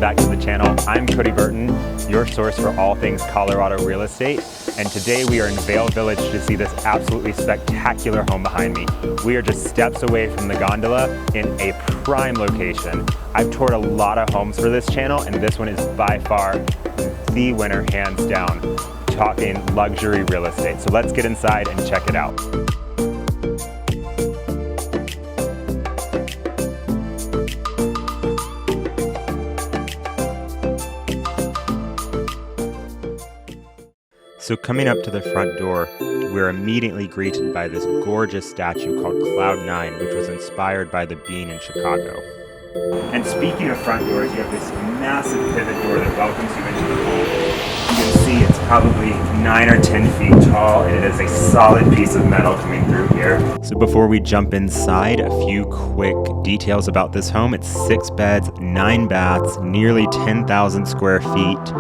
back to the channel. I'm Cody Burton, your source for all things Colorado real estate. And today we are in Vail Village to see this absolutely spectacular home behind me. We are just steps away from the gondola in a prime location. I've toured a lot of homes for this channel, and this one is by far the winner, hands down, talking luxury real estate. So let's get inside and check it out. So coming up to the front door, we're immediately greeted by this gorgeous statue called Cloud 9, which was inspired by the Bean in Chicago. And speaking of front doors, you have this massive pivot door that welcomes you into the home. You can see it's probably 9 or 10 feet tall, and it is a solid piece of metal coming through here. So before we jump inside, a few quick details about this home. It's 6 beds, 9 baths, nearly 10,000 square feet,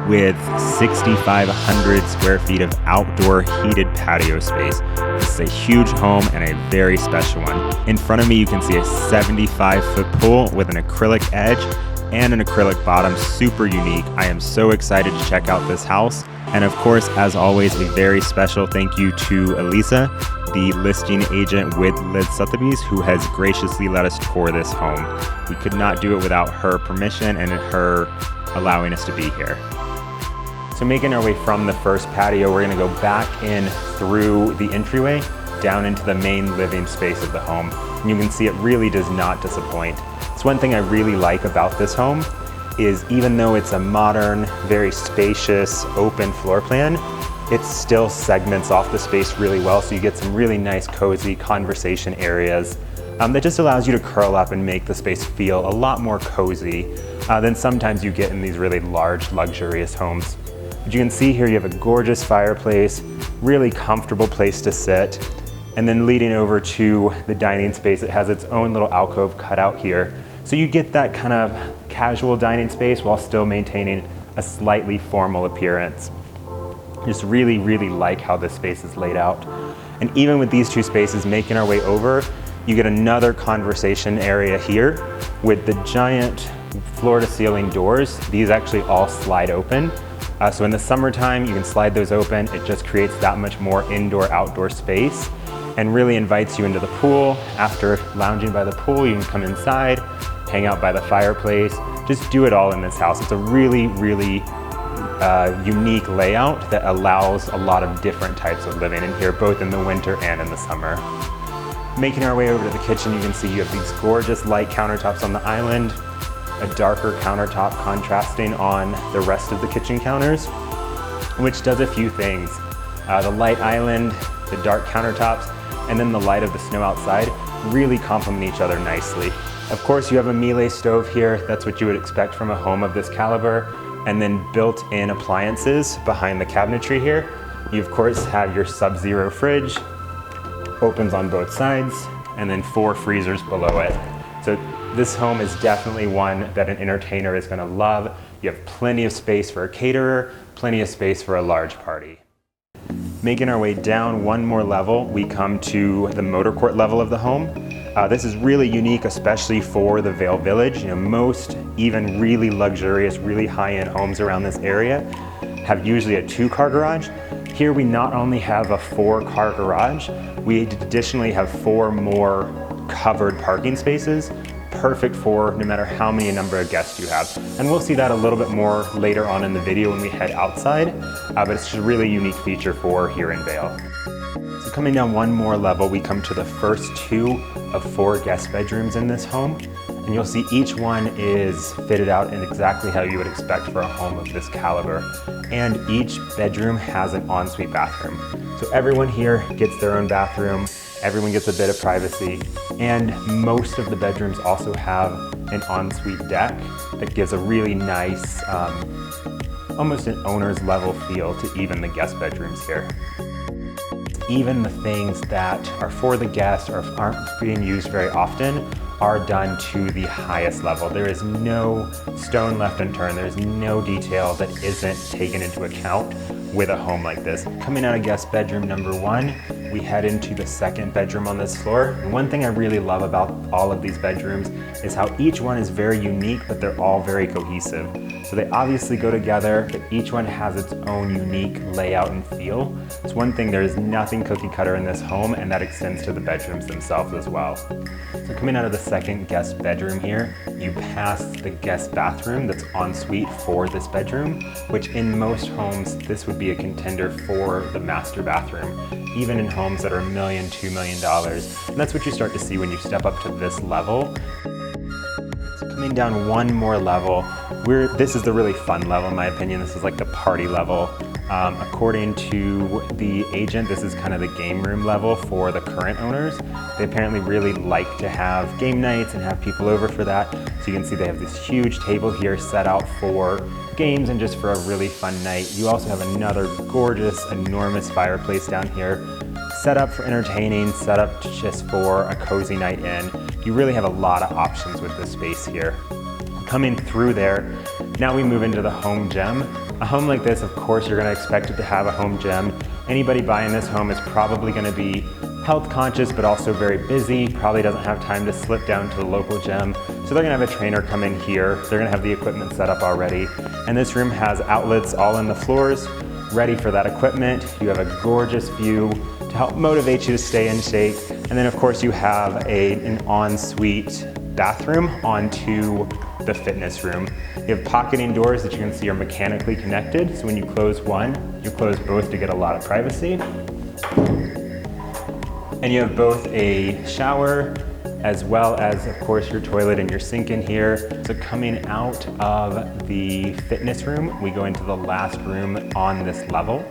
with 6,500 square feet of outdoor heated patio space. This is a huge home and a very special one. In front of me, you can see a 75-foot pool with an acrylic edge and an acrylic bottom, super unique. I am so excited to check out this house. And of course, as always, a very special thank you to Elisa, the listing agent with Liz Sotheby's, who has graciously let us tour this home. We could not do it without her permission and her allowing us to be here. So making our way from the first patio, we're gonna go back in through the entryway down into the main living space of the home. And you can see it really does not disappoint. It's one thing I really like about this home is even though it's a modern, very spacious, open floor plan, it still segments off the space really well. So you get some really nice, cozy conversation areas that just allows you to curl up and make the space feel a lot more cozy than sometimes you get in these really large, luxurious homes. But you can see here you have a gorgeous fireplace, really comfortable place to sit, and then leading over to the dining space, it has its own little alcove cut out here. So you get that kind of casual dining space while still maintaining a slightly formal appearance. Just really, really like how this space is laid out. And even with these two spaces, making our way over, you get another conversation area here with the giant floor-to-ceiling doors. These actually all slide open. So in the summertime, you can slide those open. It just creates that much more indoor-outdoor space and really invites you into the pool. After lounging by the pool, you can come inside, hang out by the fireplace, just do it all in this house. It's a really, really unique layout that allows a lot of different types of living in here, both in the winter and in the summer. Making our way over to the kitchen, you can see you have these gorgeous light countertops on the island, a darker countertop contrasting on the rest of the kitchen counters, which does a few things. The light island, the dark countertops, and then the light of the snow outside really complement each other nicely. Of course, you have a Miele stove here. That's what you would expect from a home of this caliber. And then built-in appliances behind the cabinetry here. You of course have your Sub-Zero fridge, opens on both sides, and then 4 freezers below it. So this home is definitely one that an entertainer is gonna love. You have plenty of space for a caterer, plenty of space for a large party. Making our way down one more level, we come to the motor court level of the home. This is really unique, especially for the Vail Village. You know, most even really luxurious, really high-end homes around this area have usually a 2-car garage. Here we not only have a 4-car garage, we additionally have 4 more covered parking spaces, perfect for no matter how many number of guests you have. And we'll see that a little bit more later on in the video when we head outside, but it's just a really unique feature for here in Vail. So coming down one more level, we come to the first 2 of 4 guest bedrooms in this home. And you'll see each one is fitted out in exactly how you would expect for a home of this caliber. And each bedroom has an ensuite bathroom. So everyone here gets their own bathroom. Everyone gets a bit of privacy, and most of the bedrooms also have an ensuite deck that gives a really nice, almost an owner's level feel to even the guest bedrooms here. Even the things that are for the guests or aren't being used very often are done to the highest level. There is no stone left unturned. There's no detail that isn't taken into account with a home like this. Coming out of guest bedroom number 1, we head into the second bedroom on this floor. And one thing I really love about all of these bedrooms is how each one is very unique, but they're all very cohesive. So they obviously go together, but each one has its own unique layout and feel. It's one thing, there is nothing cookie cutter in this home, and that extends to the bedrooms themselves as well. So coming out of the second guest bedroom here, you pass the guest bathroom that's en suite for this bedroom, which in most homes, this would be a contender for the master bathroom, even in homes that are $1 million, $2 million. And that's what you start to see when you step up to this level. So coming down one more level, this is the really fun level in my opinion. This is like the party level. According to the agent, this is kind of the game room level for the current owners. They apparently really like to have game nights and have people over for that. So you can see they have this huge table here set out for games and just for a really fun night. You also have another gorgeous, enormous fireplace down here, set up for entertaining, set up just for a cozy night in. You really have a lot of options with this space here. Coming through there, now we move into the home gym. A home like this, of course, you're gonna expect it to have a home gym. Anybody buying this home is probably gonna be health conscious, but also very busy, probably doesn't have time to slip down to the local gym. So they're gonna have a trainer come in here. They're gonna have the equipment set up already. And this room has outlets all in the floors, ready for that equipment. You have a gorgeous view to help motivate you to stay in shape. And then of course you have an ensuite bathroom onto the fitness room. You have pocketing doors that you can see are mechanically connected. So when you close one, you close both to get a lot of privacy. And you have both a shower as well as, of course, your toilet and your sink in here. So coming out of the fitness room, we go into the last room on this level,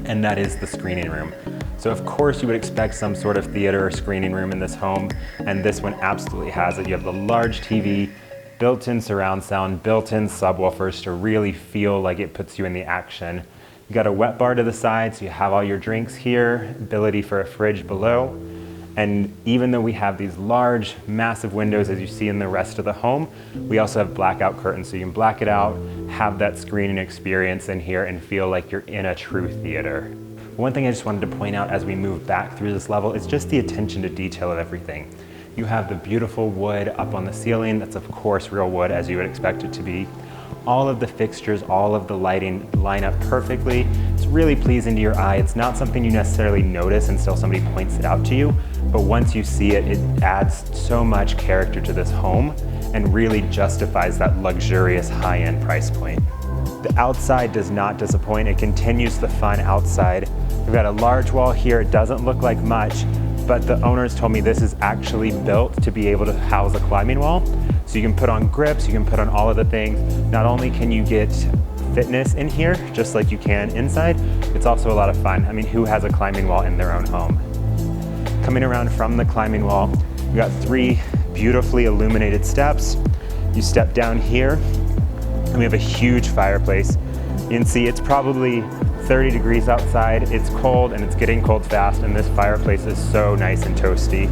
and that is the screening room. So of course you would expect some sort of theater or screening room in this home, and this one absolutely has it. You have the large TV, built-in surround sound, built-in subwoofers to really feel like it puts you in the action. You got a wet bar to the side, so you have all your drinks here, ability for a fridge below. And even though we have these large, massive windows as you see in the rest of the home, we also have blackout curtains, so you can black it out, have that screening experience in here and feel like you're in a true theater. One thing I just wanted to point out as we move back through this level is just the attention to detail of everything. You have the beautiful wood up on the ceiling. That's of course real wood as you would expect it to be. All of the fixtures, all of the lighting line up perfectly. It's really pleasing to your eye. It's not something you necessarily notice until somebody points it out to you, but once you see it, it adds so much character to this home and really justifies that luxurious high-end price point. The outside does not disappoint. It continues the fun outside. We've got a large wall here. It doesn't look like much, but the owners told me this is actually built to be able to house a climbing wall. So you can put on grips, you can put on all of the things. Not only can you get fitness in here, just like you can inside, it's also a lot of fun. I mean, who has a climbing wall in their own home? Coming around from the climbing wall, we got 3 beautifully illuminated steps. You step down here, and we have a huge fireplace. You can see it's probably 30 degrees outside. It's cold and it's getting cold fast, and this fireplace is so nice and toasty.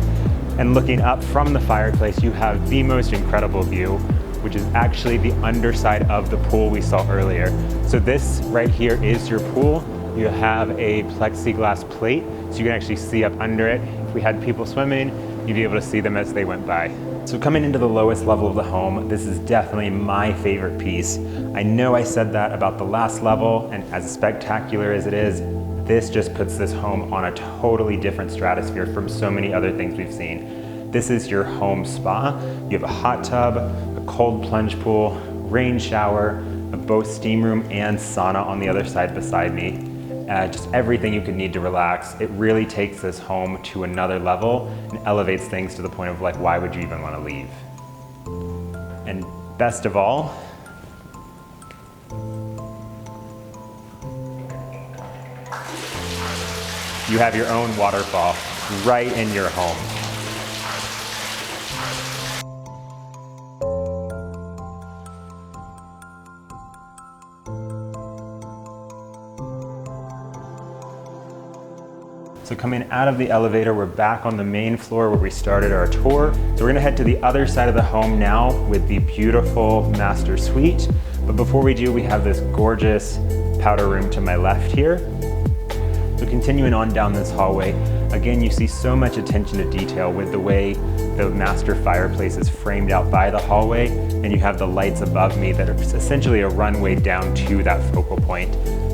And looking up from the fireplace, you have the most incredible view, which is actually the underside of the pool we saw earlier. So this right here is your pool. You have a plexiglass plate, so you can actually see up under it. If we had people swimming, you'd be able to see them as they went by. So coming into the lowest level of the home, this is definitely my favorite piece. I know I said that about the last level, and as spectacular as it is, this just puts this home on a totally different stratosphere from so many other things we've seen. This is your home spa. You have a hot tub, a cold plunge pool, rain shower, both steam room and sauna on the other side beside me. Just everything you could need to relax. It really takes this home to another level and elevates things to the point of like, why would you even want to leave? And best of all, you have your own waterfall right in your home. So coming out of the elevator, we're back on the main floor where we started our tour. So we're gonna head to the other side of the home now with the beautiful master suite. But before we do, we have this gorgeous powder room to my left here. So continuing on down this hallway, again, you see so much attention to detail with the way the master fireplace is framed out by the hallway, and you have the lights above me that are essentially a runway down to that focal point.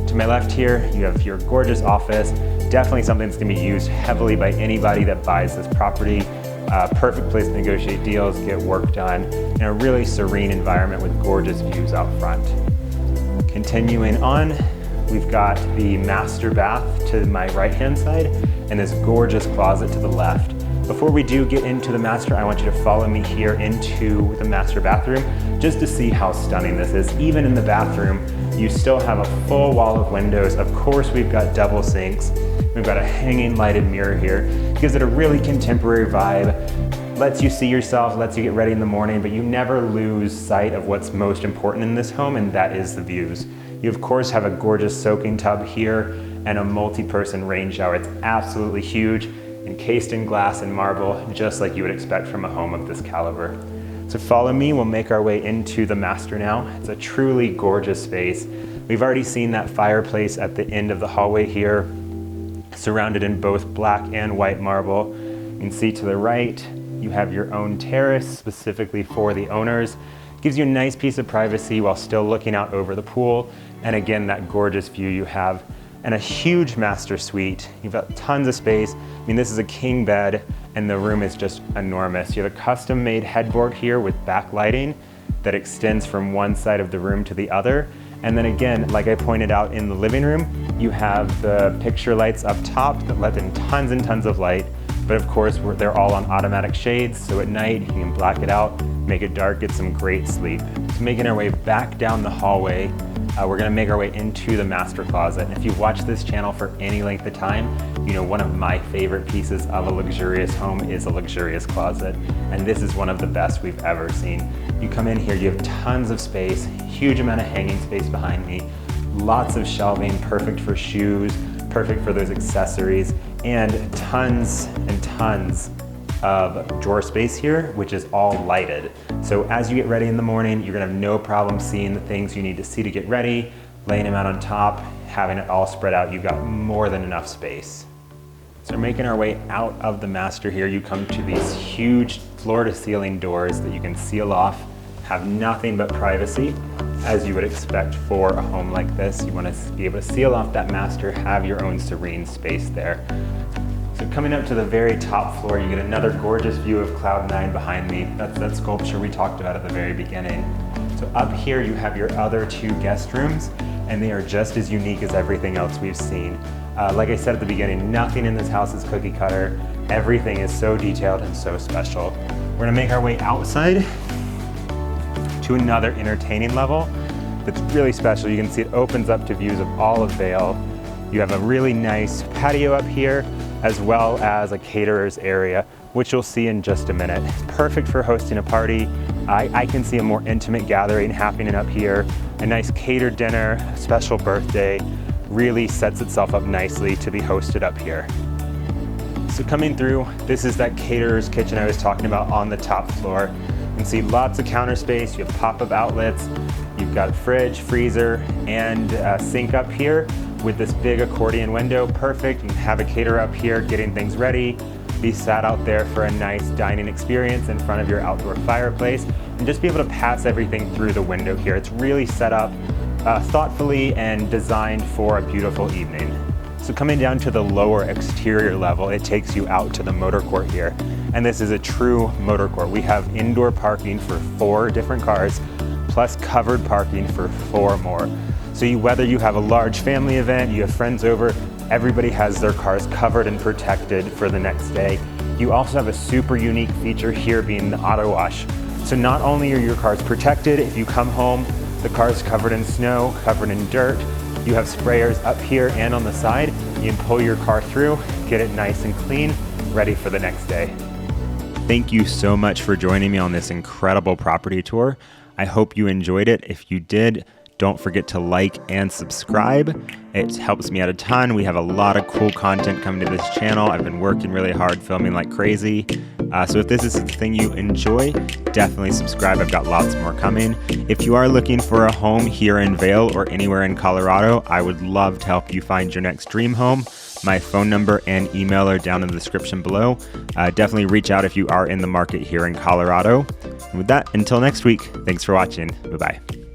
To my left here, you have your gorgeous office, definitely something that's gonna be used heavily by anybody that buys this property. Perfect place to negotiate deals, get work done, in a really serene environment with gorgeous views out front. Continuing on, we've got the master bath to my right-hand side and this gorgeous closet to the left. Before we do get into the master, I want you to follow me here into the master bathroom just to see how stunning this is. Even in the bathroom, you still have a full wall of windows. Of course, we've got double sinks. We've got a hanging lighted mirror here. Gives it a really contemporary vibe. Lets you see yourself, lets you get ready in the morning, but you never lose sight of what's most important in this home, and that is the views. You of course have a gorgeous soaking tub here and a multi-person rain shower. It's absolutely huge, encased in glass and marble, just like you would expect from a home of this caliber. So follow me, we'll make our way into the master now. It's a truly gorgeous space. We've already seen that fireplace at the end of the hallway here, surrounded in both black and white marble. You can see to the right, you have your own terrace specifically for the owners. Gives you a nice piece of privacy while still looking out over the pool. And again, that gorgeous view you have. And a huge master suite. You've got tons of space. I mean, this is a king bed and the room is just enormous. You have a custom made headboard here with backlighting that extends from one side of the room to the other. And then again, like I pointed out in the living room, you have the picture lights up top that let in tons and tons of light. But of course, they're all on automatic shades, so at night you can black it out, make it dark, get some great sleep. So making our way back down the hallway, we're gonna make our way into the master closet. And if you've watched this channel for any length of time, you know one of my favorite pieces of a luxurious home is a luxurious closet. And this is one of the best we've ever seen. You come in here, you have tons of space, huge amount of hanging space behind me, lots of shelving, perfect for shoes, perfect for those accessories, and tons and tons of drawer space here, which is all lighted. So as you get ready in the morning, you're gonna have no problem seeing the things you need to see to get ready, laying them out on top, having it all spread out. You've got more than enough space. So making our way out of the master here, you come to these huge floor to ceiling doors that you can seal off, have nothing but privacy. As you would expect for a home like this, you want to be able to seal off that master, have your own serene space there. So coming up to the very top floor, you get another gorgeous view of Cloud 9 behind me. That's that sculpture we talked about at the very beginning. So up here you have your other two guest rooms, and they are just as unique as everything else we've seen. Like I said at the beginning, nothing in this house is cookie cutter. Everything is so detailed and so special. We're gonna make our way outside to another entertaining level that's really special. You can see it opens up to views of all of Vail. You have a really nice patio up here, as well as a caterer's area, which you'll see in just a minute. Perfect for hosting a party. I can see a more intimate gathering happening up here. A nice catered dinner, a special birthday, really sets itself up nicely to be hosted up here. So coming through, this is that caterer's kitchen I was talking about on the top floor. You can see lots of counter space, you have pop-up outlets, you've got a fridge, freezer, and a sink up here with this big accordion window. Perfect. You can have a caterer up here getting things ready, be sat out there for a nice dining experience in front of your outdoor fireplace, and just be able to pass everything through the window here. It's really set up thoughtfully and designed for a beautiful evening. So coming down to the lower exterior level, it takes you out to the motor court here. And this is a true motor court. We have indoor parking for 4 different cars, plus covered parking for 4 more. So whether you have a large family event, you have friends over, everybody has their cars covered and protected for the next day. You also have a super unique feature here being the auto wash. So not only are your cars protected, if you come home, the car's covered in snow, covered in dirt, you have sprayers up here and on the side. You can pull your car through, get it nice and clean, ready for the next day. Thank you so much for joining me on this incredible property tour. I hope you enjoyed it. If you did, Don't forget to like and subscribe. It helps me out a ton. We have a lot of cool content coming to this channel. I've been working really hard, filming like crazy. So if this is the thing you enjoy, definitely subscribe. I've got lots more coming. If you are looking for a home here in Vail or anywhere in Colorado, I would love to help you find your next dream home. My phone number and email are down in the description below. Definitely reach out if you are in the market here in Colorado. And with that, until next week, thanks for watching. Bye-bye.